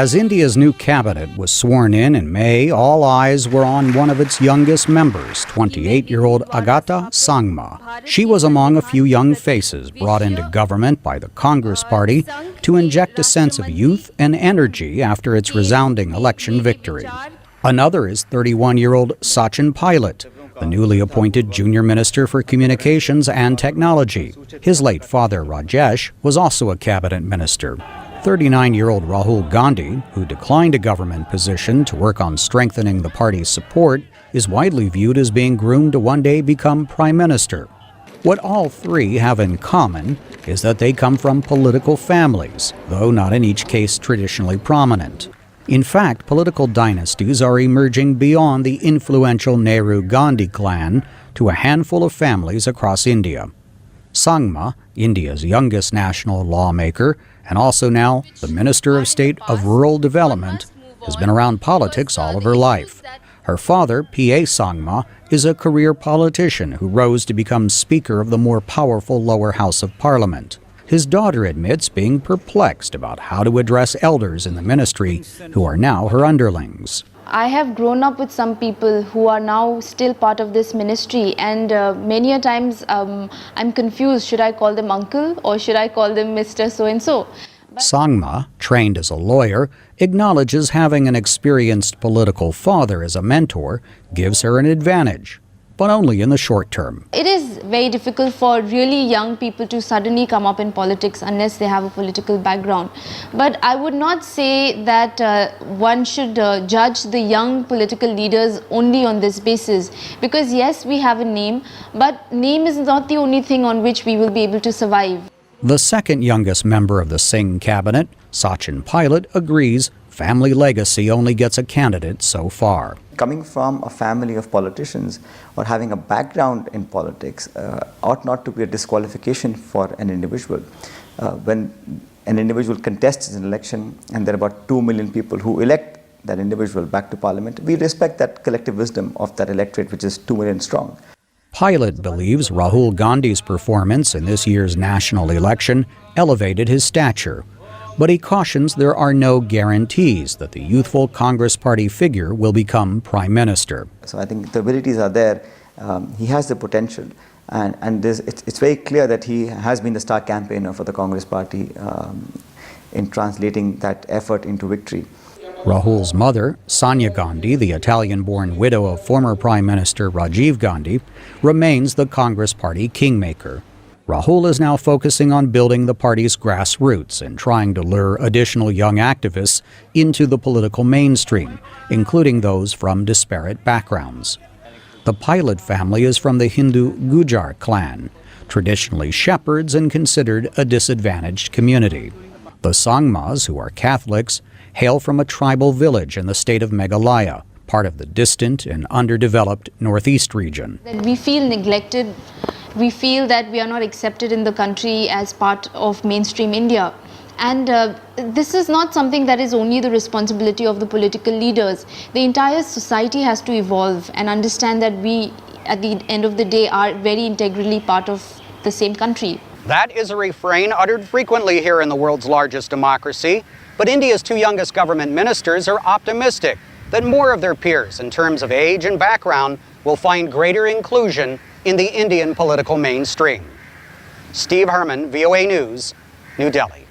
As India's new cabinet was sworn in May, all eyes were on one of its youngest members, 28-year-old Agatha Sangma. She was among a few young faces brought into government by the Congress Party to inject a sense of youth and energy after its resounding election victory. Another is 31-year-old Sachin Pilot, the newly appointed Junior Minister for Communications and Technology. His late father, Rajesh, was also a cabinet minister. 39-year-old Rahul Gandhi, who declined a government position to work on strengthening the party's support, is widely viewed as being groomed to one day become prime minister. What all three have in common is that they come from political families, though not in each case traditionally prominent. In fact, political dynasties are emerging beyond the influential Nehru-Gandhi clan to a handful of families across India. Sangma, India's youngest national lawmaker, and also now the Minister of State of Rural Development, has been around politics all of her life. Her father, P.A. Sangma, is a career politician who rose to become Speaker of the more powerful lower house of Parliament. His daughter admits being perplexed about how to address elders in the ministry who are now her underlings. I have grown up with some people who are now still part of this ministry, and many a times I'm confused. Should I call them uncle or should I call them Mr. So-and-so? Sangma, trained as a lawyer, acknowledges having an experienced political father as a mentor gives her an advantage, but only in the short term. It is very difficult for really young people to suddenly come up in politics unless they have a political background. But I would not say that one should judge the young political leaders only on this basis. Because yes, we have a name, but name is not the only thing on which we will be able to survive. The second youngest member of the Singh cabinet, Sachin Pilot, agrees family legacy only gets a candidate so far. Coming from a family of politicians or having a background in politics ought not to be a disqualification for an individual. When an individual contests an election and there are about 2 million people who elect that individual back to parliament, we respect that collective wisdom of that electorate, which is 2 million strong. Pilot believes Rahul Gandhi's performance in this year's national election elevated his stature, but he cautions there are no guarantees that the youthful Congress Party figure will become prime minister. So I think the abilities are there. He has the potential, and it's very clear that he has been the star campaigner for the Congress Party in translating that effort into victory. Rahul's mother, Sonia Gandhi, the Italian-born widow of former Prime Minister Rajiv Gandhi, remains the Congress Party kingmaker. Rahul is now focusing on building the party's grassroots and trying to lure additional young activists into the political mainstream, including those from disparate backgrounds. The Pilot family is from the Hindu Gujar clan, traditionally shepherds and considered a disadvantaged community. The Sangmas, who are Catholics, hail from a tribal village in the state of Meghalaya, part of the distant and underdeveloped northeast region. We feel neglected. We feel that we are not accepted in the country as part of mainstream India. And this is not something that is only the responsibility of the political leaders. The entire society has to evolve and understand that we, at the end of the day, are very integrally part of the same country. That is a refrain uttered frequently here in the world's largest democracy. But India's two youngest government ministers are optimistic that more of their peers in terms of age and background will find greater inclusion in the Indian political mainstream. Steve Herman, VOA News, New Delhi.